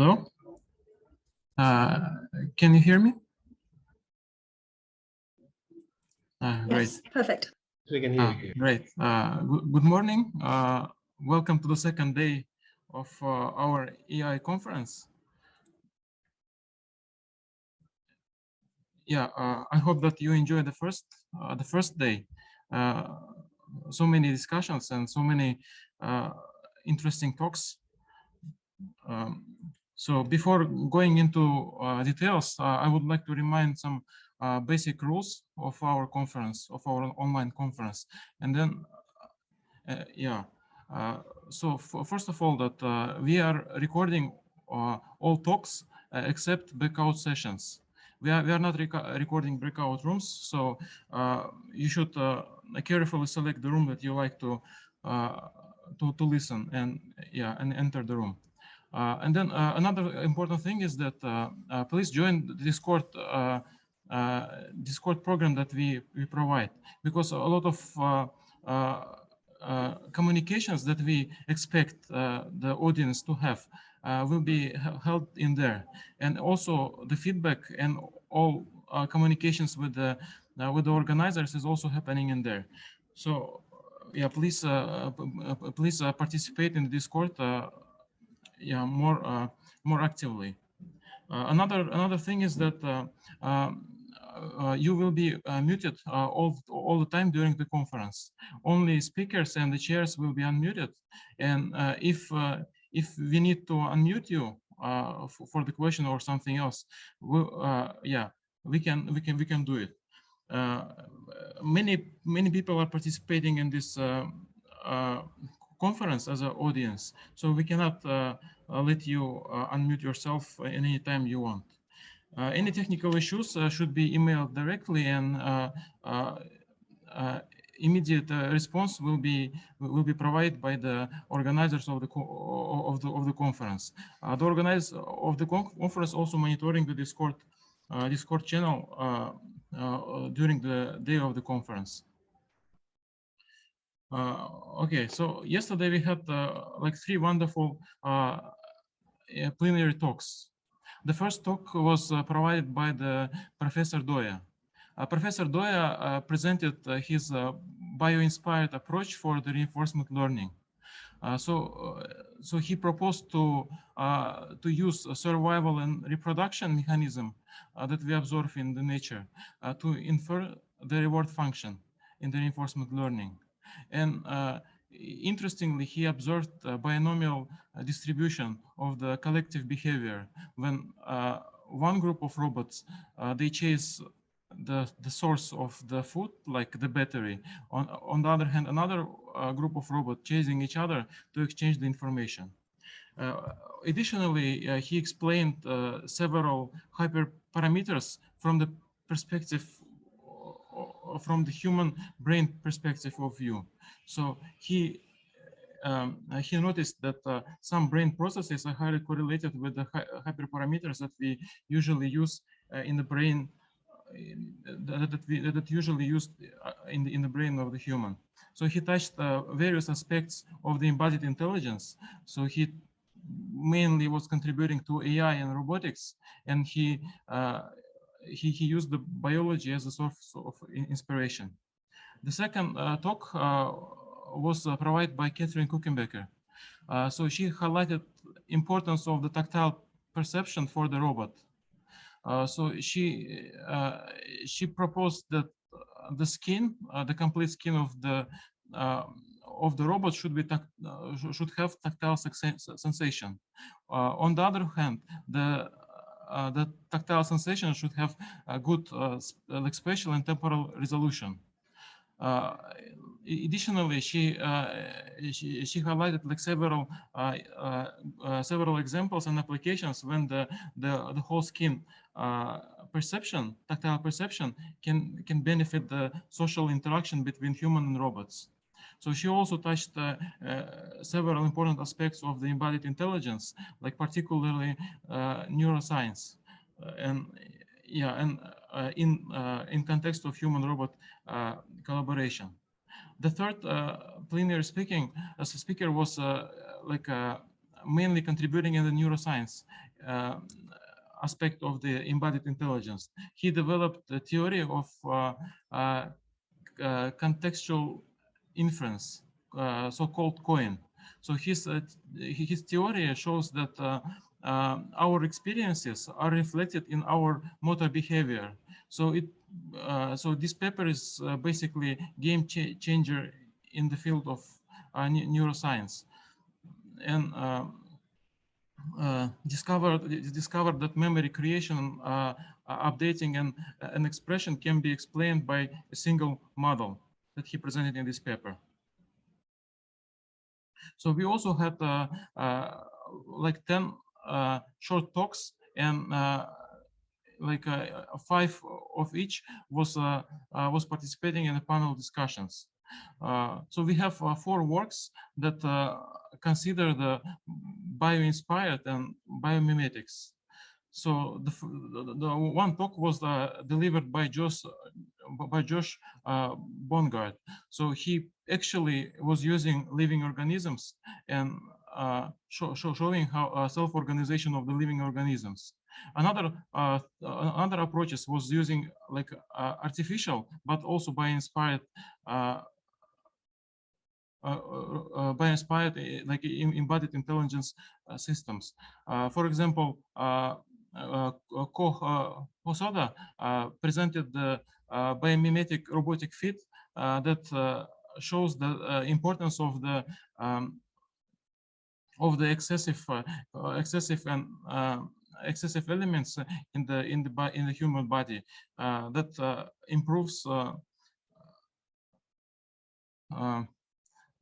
Hello? Can you hear me? Great. Yes, perfect. We can hear you. Great. Good morning. Welcome to the second day of our AI conference. Yeah, I hope that you enjoyed the first day. So many discussions and so many interesting talks. So before going into details, I would like to remind some basic rules of our conference, of our online conference. And then, so first of all, that we are recording all talks except breakout sessions. We are not recording breakout rooms, so you should carefully select the room that you like to listen and enter the room. And then another important thing is that please join the Discord Discord program that we provide, because a lot of communications that we expect the audience to have will be held in there, and also the feedback and all communications with the organizers is also happening in there. So yeah, please participate in the Discord more actively. Another thing is that you will be muted all the time during the conference. Only speakers and the chairs will be unmuted, and if we need to unmute you for the question or something else, we can do it. Many people are participating in this conference as an audience, so we cannot let you unmute yourself any time you want. Any technical issues should be emailed directly, and immediate response will be provided by the organizers of the conference. The organizers of the conference also monitoring the Discord channel during the day of the conference. Okay, so yesterday we had like 3 wonderful plenary talks. The first talk was provided by the Professor Doya. Professor Doya presented his bio-inspired approach for the reinforcement learning. So he proposed to use a survival and reproduction mechanism that we observe in the nature to infer the reward function in the reinforcement learning. And interestingly, he observed a binomial distribution of the collective behavior when one group of robots they chase the source of the food, like the battery. On the other hand, another group of robots chasing each other to exchange the information. Additionally, he explained several hyperparameters from the perspective from the human brain perspective of view. So he noticed that some brain processes are highly correlated with the hyperparameters that we usually use in the brain, that usually used in the brain of the human. So he touched various aspects of the embodied intelligence. So he mainly was contributing to AI and robotics, and he used the biology as a source of inspiration. The second talk was provided by Catherine Kuchenbecker. So she highlighted importance of the tactile perception for the robot. So she proposed that the skin, the complete skin of the robot should have tactile sensation. On the other hand, the tactile sensation should have a good like spatial and temporal resolution. Additionally, she highlighted like several examples and applications when the whole skin perception, tactile perception, can benefit the social interaction between human and robots. So she also touched several important aspects of the embodied intelligence, like particularly neuroscience, and in context of human-robot collaboration. The third plenary speaker was mainly contributing in the neuroscience, aspect of the embodied intelligence. He developed the theory of contextual inference, so-called COIN. So his theory shows that our experiences are reflected in our motor behavior. So this paper is basically game changer in the field of neuroscience, and discovered that memory creation, updating, and an expression can be explained by a single model that he presented in this paper. So we also had like 10 short talks, and like 5 of each was participating in the panel discussions. So we have 4 works that consider the bio-inspired and biomimetics. So the one talk was delivered by Josh Bongard. So he actually was using living organisms and showing how self-organization of the living organisms. Another approaches was using like artificial but also bio-inspired like embodied intelligence systems. For example, Ko Hosoda presented the biomimetic robotic feet that shows the importance of the excessive elements in the human body that improves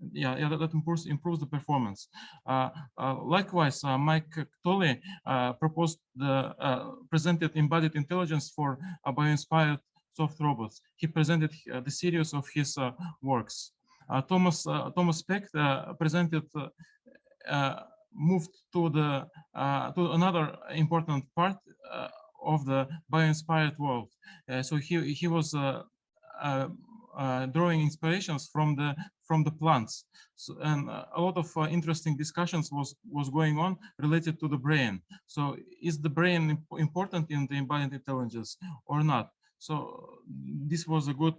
that improves the performance. Likewise, Mike Tolley presented embodied intelligence for bio-inspired soft robots. He presented the series of his works. Thomas Peck presented moved to another important part of the bio-inspired world. So he was drawing inspirations from the plants. So, and a lot of interesting discussions was going on related to the brain. So is the brain important in the embodied intelligence or not? So this was a good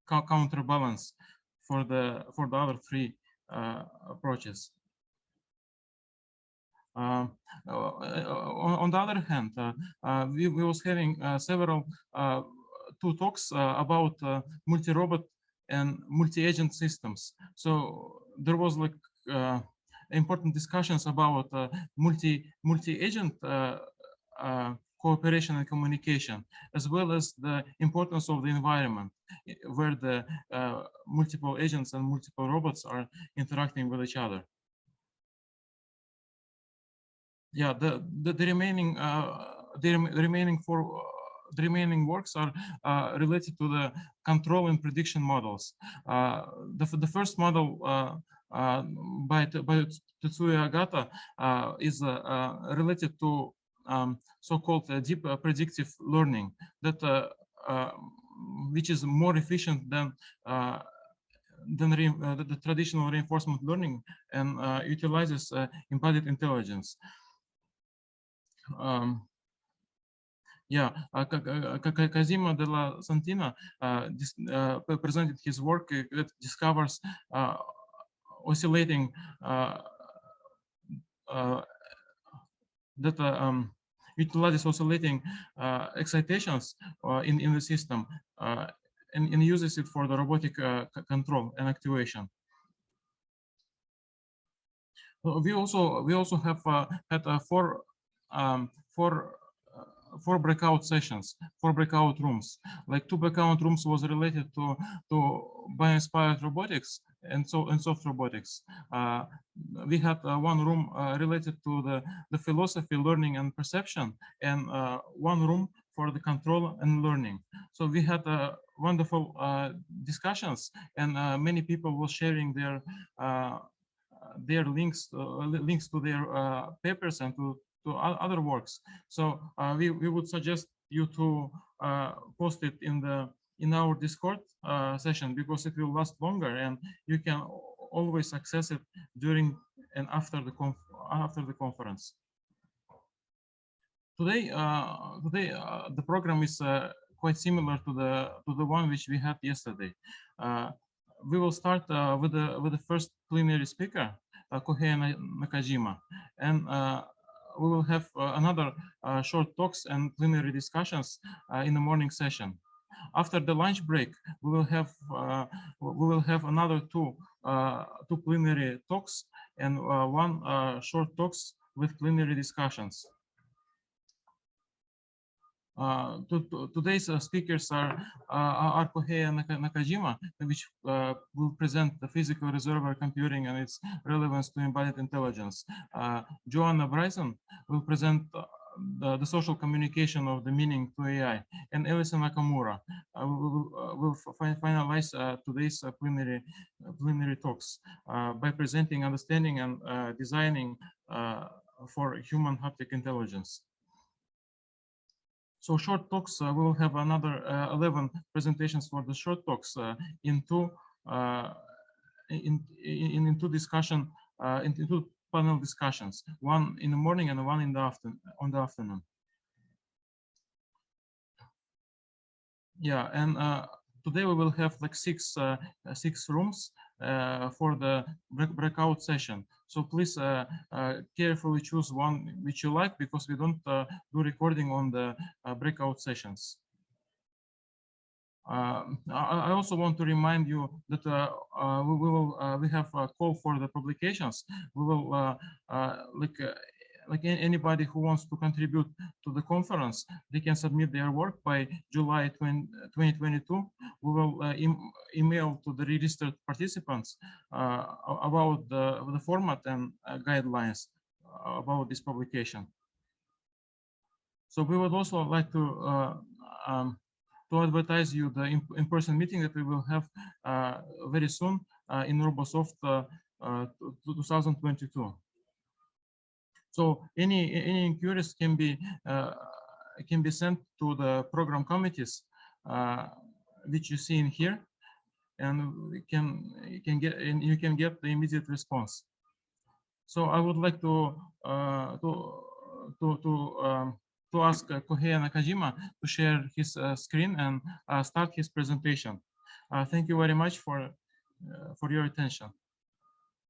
counterbalance for the other 3 approaches. On the other hand, we was having several 2 talks about multi-robot and multi-agent systems. So there was like important discussions about multi-agent cooperation and communication, as well as the importance of the environment where the multiple agents and multiple robots are interacting with each other. Yeah, the remaining works are related to the control and prediction models. The first model by Tetsuya Agata is related to so-called deep predictive learning, that which is more efficient than the traditional reinforcement learning, and utilizes embodied intelligence. Kazima de la Santina presented his work that discovers oscillating utilizes oscillating excitations in the system and uses it for the robotic control and activation. We also have had 4 breakout sessions, 4 breakout rooms. Like 2 breakout rooms was related to bio-inspired robotics and soft robotics. We had 1 room related to the philosophy, learning, and perception, and 1 room for the control and learning. So we had wonderful discussions, and many people were sharing their links to their papers and to other works. So we would suggest you to post it in our Discord session, because it will last longer, and you can always access it during and after the conference. Today, the program is quite similar to the one which we had yesterday. We will start with the first plenary speaker, Kohei Nakajima, and we will have another short talks and plenary discussions in the morning session. After the lunch break, we will have another two plenary talks and one short talks with plenary discussions. Today's speakers are Kohei Nakajima, which will present the physical reservoir computing and its relevance to embodied intelligence. Joanna Bryson will present the social communication of the meaning to AI, and Elisa Nakamura will finalize today's plenary talks by presenting understanding and designing for human haptic intelligence. So short talks, we will have another 11 presentations for the short talks in two panel discussions, one in the morning and one in the afternoon. Yeah, and today we will have like six rooms for the breakout session. So please carefully choose one which you like, because we don't do recording on the breakout sessions. I also want to remind you that we have a call for the publications. We will like anybody who wants to contribute to the conference, they can submit their work by July 2022. We will email to the registered participants about the format and guidelines about this publication. So we would also like to advertise you the in-person meeting that we will have very soon in Robosoft 2022. So any inquiries can be sent to the program committees which you see in here, and you can get the immediate response. So I would like to ask Kohei Nakajima to share his screen and start his presentation. Thank you very much for your attention.